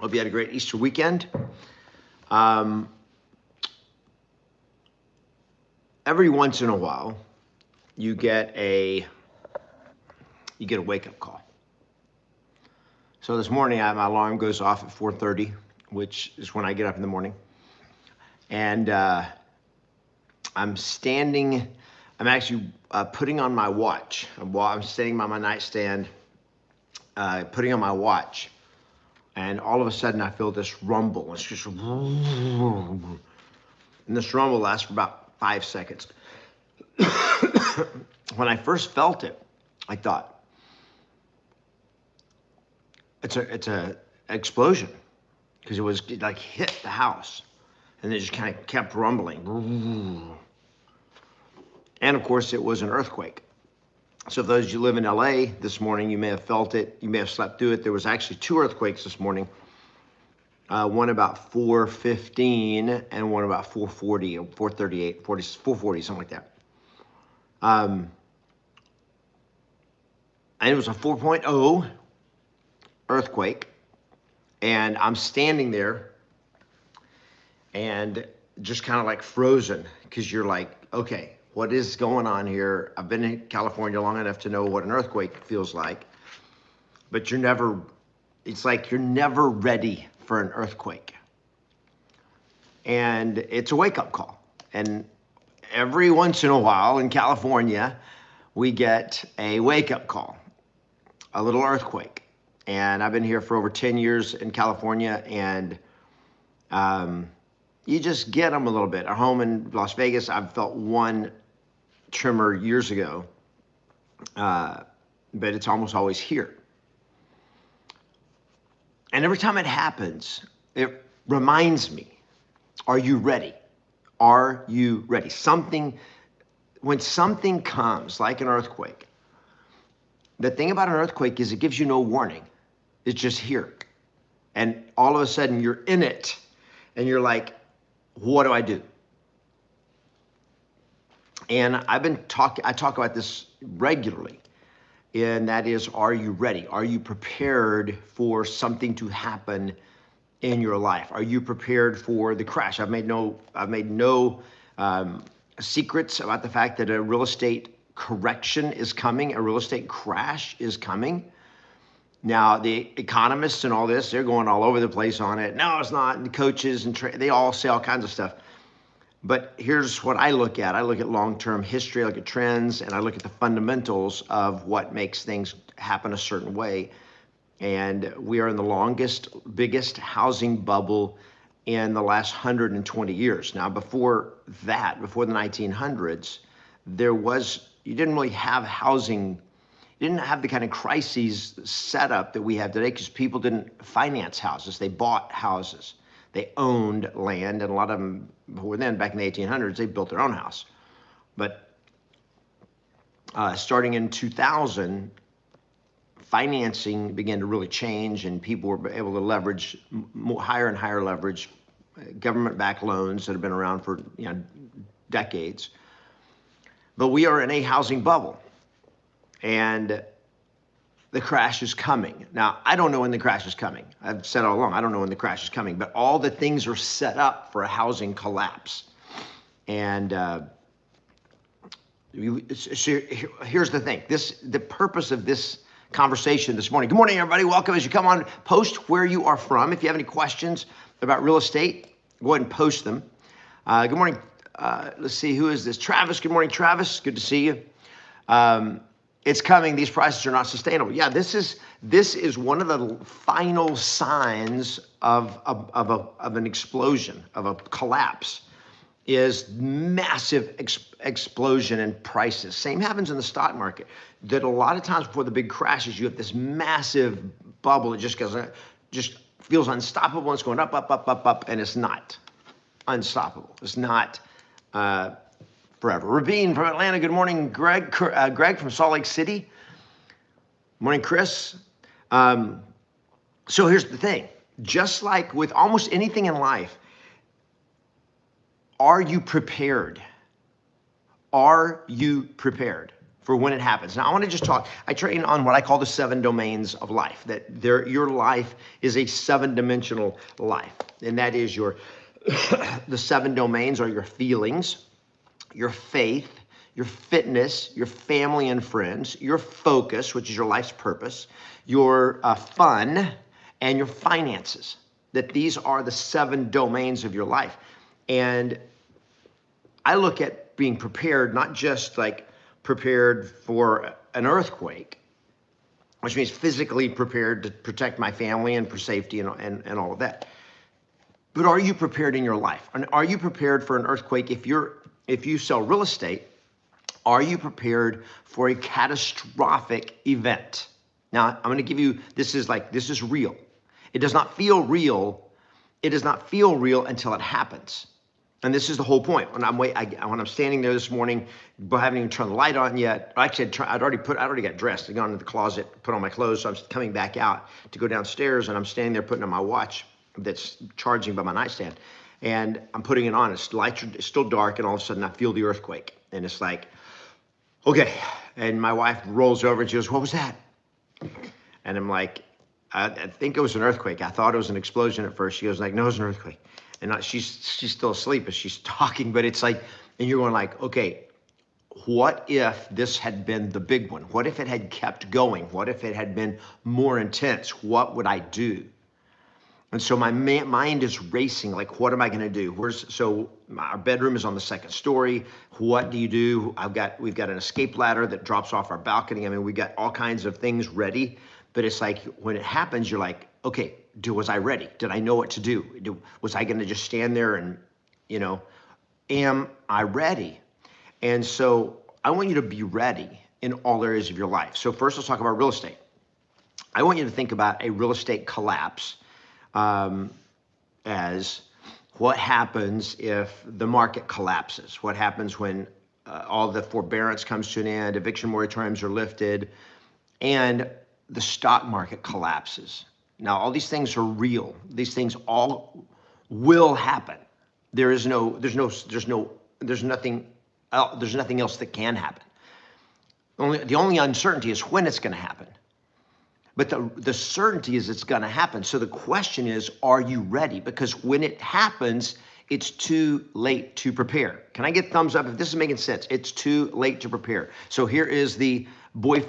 Hope you had a great Easter weekend. Every once in a while, you get a wake-up call. So this morning, my alarm goes off at 4:30, which is when I get up in the morning, and I'm actually putting on my watch. I'm standing by my nightstand, putting on my watch. And all of a sudden I feel this rumble. It's just, and this rumble lasts for about 5 seconds. When I first felt it, I thought, it's a explosion, because it was like hit the house, and it just kind of kept rumbling. And of course it was an earthquake. So for those of you who live in LA this morning, you may have felt it, you may have slept through it. There was actually 2 earthquakes this morning. One about 4:15 and one about 4:40 or 4:38, 4:40, something like that. And it was a 4.0 earthquake. And I'm standing there and just kind of like frozen, because you're like, okay, what is going on here? I've been in California long enough to know what an earthquake feels like, but it's like you're never ready for an earthquake. And it's a wake-up call. And every once in a while in California, we get a wake-up call, a little earthquake. And I've been here for over 10 years in California, and you just get them a little bit. Our home in Las Vegas, I've felt one tremor years ago, but it's almost always here. And every time it happens, it reminds me, are you ready? Are you ready? When something comes, like an earthquake, the thing about an earthquake is it gives you no warning. It's just here. And all of a sudden you're in it, and you're like, what do I do? And I talk about this regularly, and that is, are you ready? Are you prepared for something to happen in your life? Are you prepared for the crash? I've made no secrets about the fact that a real estate correction is coming, a real estate crash is coming. Now, the economists and all this, they're going all over the place on it. No, it's not. And the coaches and they all say all kinds of stuff. But here's what I look at. I look at long-term history, I look at trends, and I look at the fundamentals of what makes things happen a certain way. And we are in the longest, biggest housing bubble in the last 120 years. Now, before that, before the 1900s, you didn't really have housing. You didn't have the kind of crises setup that we have today, because people didn't finance houses. They bought houses. They owned land, and a lot of them before then, back in the 1800s, they built their own house. But starting in 2000, financing began to really change, and people were able to leverage higher and higher leverage, government-backed loans that have been around for decades. But we are in a housing bubble, and the crash is coming. Now, I don't know when the crash is coming. I've said all along, I don't know when the crash is coming, but all the things are set up for a housing collapse. And here's the thing. The purpose of this conversation this morning. Good morning, everybody. Welcome. As you come on, post where you are from. If you have any questions about real estate, go ahead and post them. Good morning. Let's see, who is this? Travis. Good morning, Travis. Good to see you. It's coming. These prices are not sustainable. Yeah, this is one of the final signs of an explosion, of a collapse, is massive explosion in prices. Same happens in the stock market. That a lot of times before the big crashes, you have this massive bubble. It just feels unstoppable. It's going up, up, up, up, up, and it's not unstoppable. It's not forever. Rabin from Atlanta. Good morning, Greg. Greg from Salt Lake City. Morning, Chris. So here's the thing. Just like with almost anything in life, are you prepared? Are you prepared for when it happens. Now I want to just talk, I train on what I call the 7 domains of life, that your life is a 7-dimensional life. And that is the 7 domains are your feelings, your faith, your fitness, your family and friends, your focus, which is your life's purpose, your fun, and your finances. That these are the 7 domains of your life. And I look at being prepared, not just like prepared for an earthquake, which means physically prepared to protect my family and for safety and all of that. But are you prepared in your life? And are you prepared for an earthquake? If you sell real estate, are you prepared for a catastrophic event? Now, I'm going to give you, this is real. It does not feel real. It does not feel real until it happens. And this is the whole point. When I'm standing there this morning, but I haven't even turned the light on yet. Actually, I'd already got dressed. I got into the closet, put on my clothes. So I'm coming back out to go downstairs, and I'm standing there putting on my watch that's charging by my nightstand. And I'm putting it on. It's still dark, and all of a sudden I feel the earthquake. And it's like, okay. And my wife rolls over and she goes, "What was that?" And I'm like, I think it was an earthquake. I thought it was an explosion at first. She goes like, "No, it was an earthquake." And she's still asleep as she's talking, but it's like, and you're going like, okay, what if this had been the big one? What if it had kept going? What if it had been more intense? What would I do? And so my mind is racing, like, what am I going to do? So our bedroom is on the 2nd story. What do you do? We've got an escape ladder that drops off our balcony. I mean, we got all kinds of things ready, but it's like, when it happens, you're like, okay, was I ready? Did I know what to do? Was I going to just stand there and, am I ready? And so I want you to be ready in all areas of your life. So first, let's talk about real estate. I want you to think about a real estate collapse as what happens if the market collapses? What happens when all the forbearance comes to an end, eviction moratoriums are lifted, and the stock market collapses? Now, all these things are real. These things all will happen. There's nothing else that can happen. The only uncertainty is when it's going to happen. But the certainty is it's going to happen. So the question is, are you ready? Because when it happens, it's too late to prepare. Can I get thumbs up if this is making sense? It's too late to prepare. So here is the Boy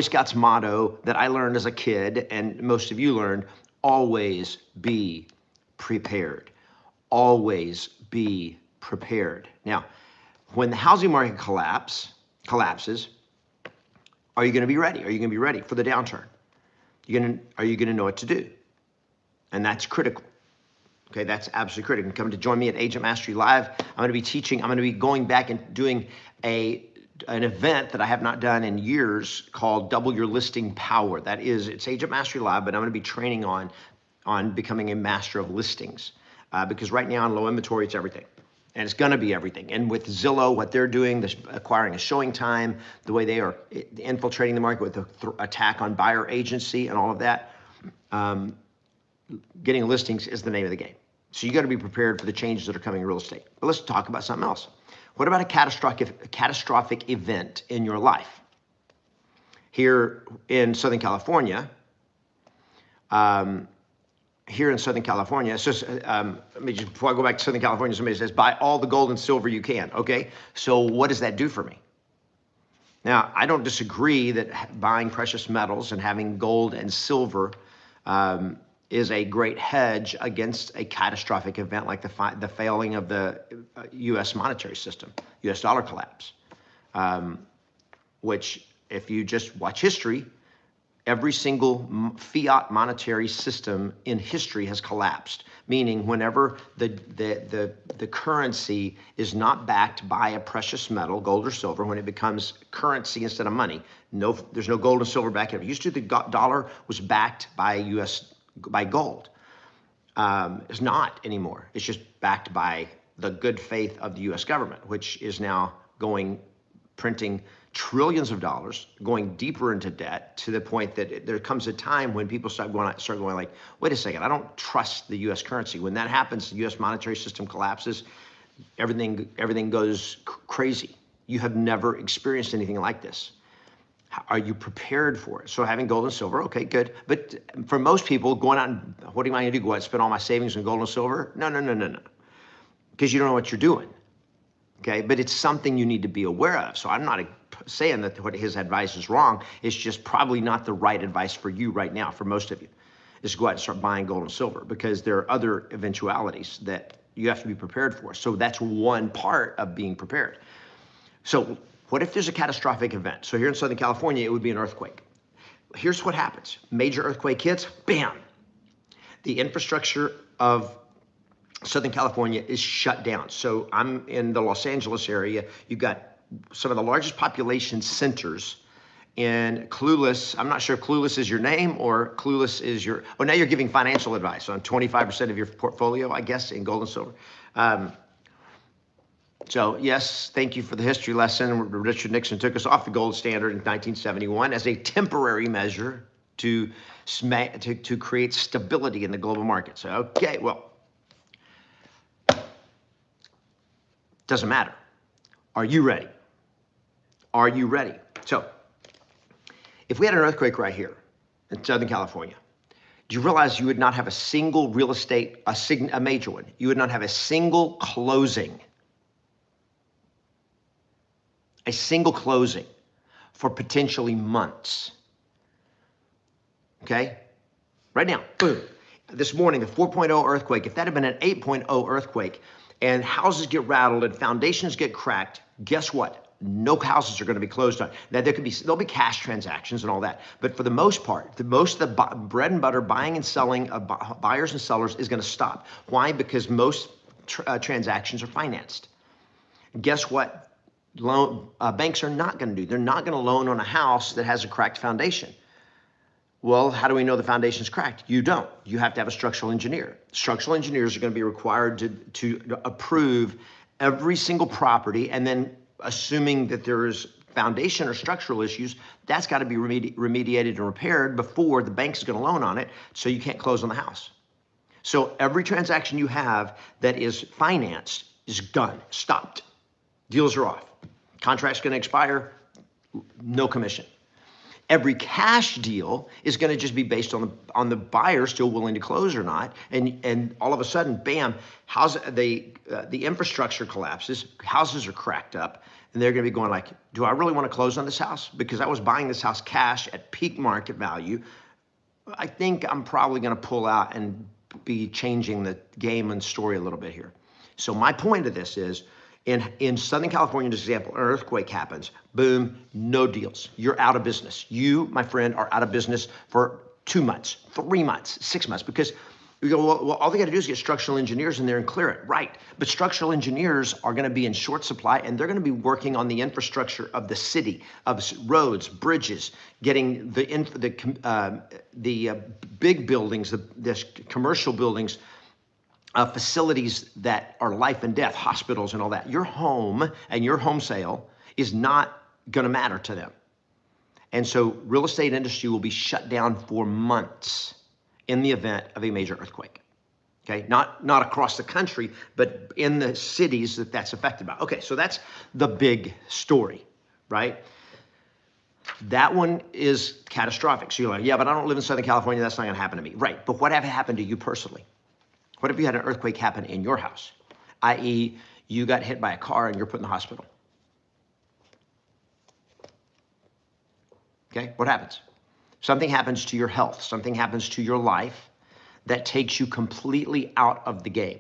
Scouts motto that I learned as a kid, and most of you learned: always be prepared. Always be prepared. Now, when the housing market collapses, are you going to be ready? Are you going to be ready for the downturn? Are you going to know what to do? And that's critical. Okay, that's absolutely critical. Come to join me at Agent Mastery Live. I'm going to be teaching. I'm going to be going back and doing an event that I have not done in years called Double Your Listing Power. It's Agent Mastery Live, but I'm going to be training on becoming a master of listings, because right now in low inventory, it's everything. And it's going to be everything. And with Zillow, what they're doing, acquiring a showing time, the way they are infiltrating the market with the attack on buyer agency and all of that, getting listings is the name of the game. So you got to be prepared for the changes that are coming in real estate. But let's talk about something else. What about a catastrophic event in your life? Here in Southern California, before I go back to Southern California, somebody says, buy all the gold and silver you can. Okay, so what does that do for me? Now, I don't disagree that buying precious metals and having gold and silver is a great hedge against a catastrophic event like the failing of the U.S. monetary system, U.S. dollar collapse, which, if you just watch history, every single fiat monetary system in history has collapsed, meaning whenever the currency is not backed by a precious metal, gold or silver, when it becomes currency instead of money, there's no gold and silver backing it. Used to, the dollar was backed by gold. It's not anymore. It's just backed by the good faith of the U.S. government, which is now printing trillions of dollars, going deeper into debt, to the point that there comes a time when people start going like, wait a second, I don't trust the U.S. currency. When that happens, the U.S. monetary system collapses, everything goes crazy. You have never experienced anything like this. Are you prepared for it? So having gold and silver, okay, good. But for most people, going out and what am I going to do? Go out and spend all my savings on gold and silver? No, no, no, no, no. Because you don't know what you're doing. Okay, but it's something you need to be aware of. So I'm not saying that what his advice is wrong. It's just probably not the right advice for you right now, for most of you, is to go out and start buying gold and silver, because there are other eventualities that you have to be prepared for. So that's one part of being prepared. So what if there's a catastrophic event? So here in Southern California, it would be an earthquake. Here's what happens. Major earthquake hits, bam. The infrastructure of Southern California is shut down. So I'm in the Los Angeles area. You've got some of the largest population centers in Clueless. I'm not sure if Clueless is your name or Clueless is your, now you're giving financial advice on 25% of your portfolio, I guess, in gold and silver. So yes, thank you for the history lesson. Richard Nixon took us off the gold standard in 1971 as a temporary measure to create stability in the global markets. Okay, well, doesn't matter. Are you ready? Are you ready? So if we had an earthquake right here in Southern California, do you realize you would not have a single real estate, a major one, you would not have a single closing for potentially months. Okay? Right now, boom. This morning, the 4.0 earthquake, if that had been an 8.0 earthquake and houses get rattled and foundations get cracked, guess what? No houses are going to be closed on. Now there'll be cash transactions and all that, but for the most part, most of the bread and butter buying and selling of buyers and sellers is going to stop. Why? Because most transactions are financed. Guess what? Banks are not going to do. They're not going to loan on a house that has a cracked foundation. Well, how do we know the foundation's cracked? You don't. You have to have a structural engineer. Structural engineers are going to be required to approve every single property, and then assuming that there is foundation or structural issues, that's got to be remediated and repaired before the bank's going to loan on it, so you can't close on the house. So every transaction you have that is financed is done, stopped. Deals are off. Contract's going to expire, no commission. Every cash deal is going to just be based on the buyer still willing to close or not, and all of a sudden, bam, the infrastructure collapses, houses are cracked up, and they're going to be going like, do I really want to close on this house? Because I was buying this house cash at peak market value. I think I'm probably going to pull out and be changing the game and story a little bit here. So my point of this is, in Southern California, as an example, an earthquake happens, boom, no deals. You're out of business. You, my friend, are out of business for 2 months, 3 months, 6 months, because you go, well, all they got to do is get structural engineers in there and clear it. Right, but structural engineers are going to be in short supply, and they're going to be working on the infrastructure of the city, of roads, bridges, getting the big buildings, the commercial buildings, facilities that are life and death, hospitals and all that. Your home and your home sale is not going to matter to them. And so real estate industry will be shut down for months in the event of a major earthquake. Okay, not across the country, but in the cities that's affected by. Okay, so that's the big story, right? That one is catastrophic. So you're like, yeah, but I don't live in Southern California. That's not going to happen to me. Right, but what have happened to you personally? What if you had an earthquake happen in your house, i.e. you got hit by a car and you're put in the hospital? Okay, what happens? Something happens to your health, something happens to your life that takes you completely out of the game.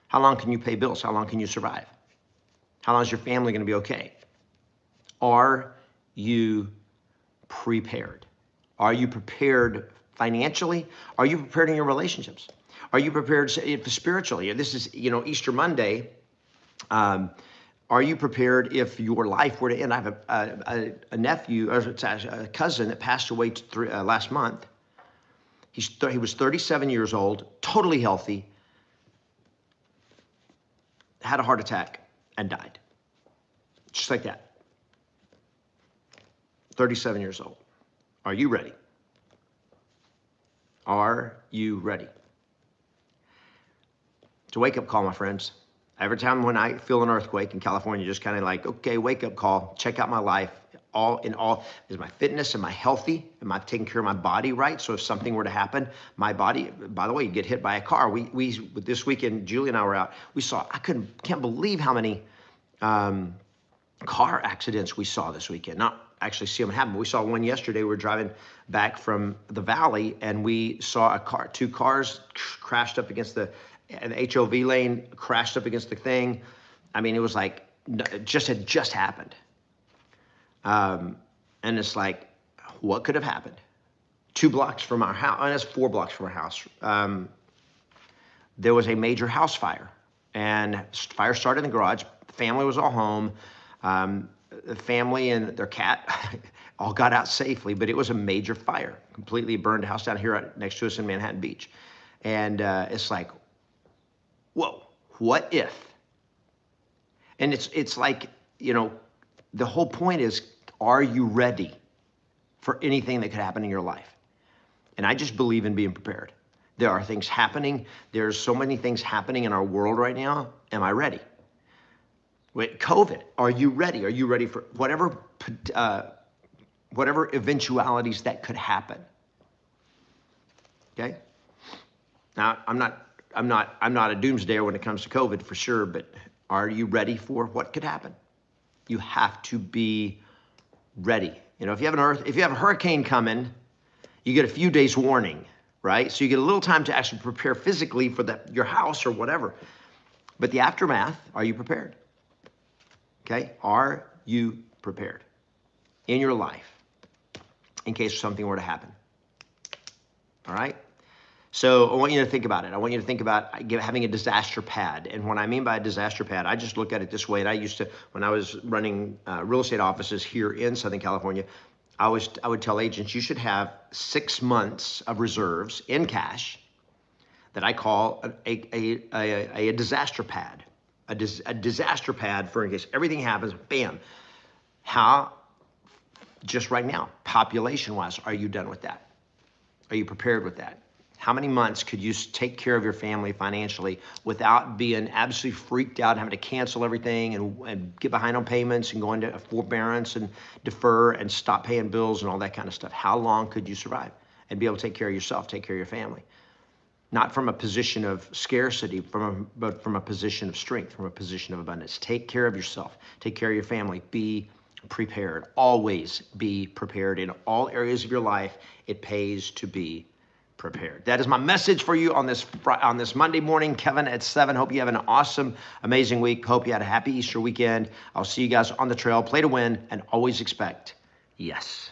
How long can you pay bills? How long can you survive? How long is your family going to be okay? Are you prepared? Are you prepared financially? Are you prepared in your relationships? Are you prepared spiritually? This is, Easter Monday. Are you prepared if your life were to end? I have a nephew, or a cousin that passed away last month. He was 37 years old, totally healthy, had a heart attack and died. Just like that. 37 years old. Are you ready? Are you ready? It's a wake-up call, my friends. Every time when I feel an earthquake in California, just kind of like, okay, wake up call, check out my life. All in all, is my fitness, am I healthy? Am I taking care of my body right? So if something were to happen, my body, by the way, you get hit by a car. We this weekend, Julie and I were out, we saw, can't believe how many car accidents we saw this weekend. Not actually see them happen. We saw one yesterday. We were driving back from the valley and we saw two cars crashed up against an HOV lane, crashed up against the thing. I mean, it was like, it had just happened. And it's like, what could have happened? 2 blocks from our house, and it's 4 blocks from our house. There was a major house fire, and fire started in the garage. The family was all home. The family and their cat all got out safely, but it was a major fire. Completely burned a house down here next to us in Manhattan Beach. And it's like, whoa, what if? And it's like, you know, the whole point is, are you ready for anything that could happen in your life? And I just believe in being prepared. There are things happening. There's so many things happening in our world right now. Am I ready? With COVID, are you ready? Are you ready for whatever eventualities that could happen? Okay. Now, I'm not a doomsdayer when it comes to COVID for sure, but are you ready for what could happen? You have to be ready. You know, if you have a hurricane coming, you get a few days warning, right? So you get a little time to actually prepare physically for your house or whatever. But the aftermath, are you prepared? Okay, are you prepared in your life in case something were to happen? All right. So I want you to think about it. I want you to think about having a disaster pad. And what I mean by a disaster pad, I just look at it this way. And I used to, when I was running real estate offices here in Southern California, I would tell agents, you should have 6 months of reserves in cash that I call a disaster pad. A disaster pad for in case everything happens, bam. How, just right now, population-wise, are you done with that? Are you prepared with that? How many months could you take care of your family financially without being absolutely freaked out, having to cancel everything and get behind on payments and go into forbearance and defer and stop paying bills and all that kind of stuff? How long could you survive and be able to take care of yourself, take care of your family? Not from a position of scarcity, but from a position of strength, from a position of abundance. Take care of yourself, take care of your family, be prepared. Always be prepared in all areas of your life. It pays to be prepared. That is my message for you on this Monday morning, Kevin at 7. Hope you have an awesome, amazing week. Hope you had a happy Easter weekend. I'll see you guys on the trail. Play to win and always expect yes.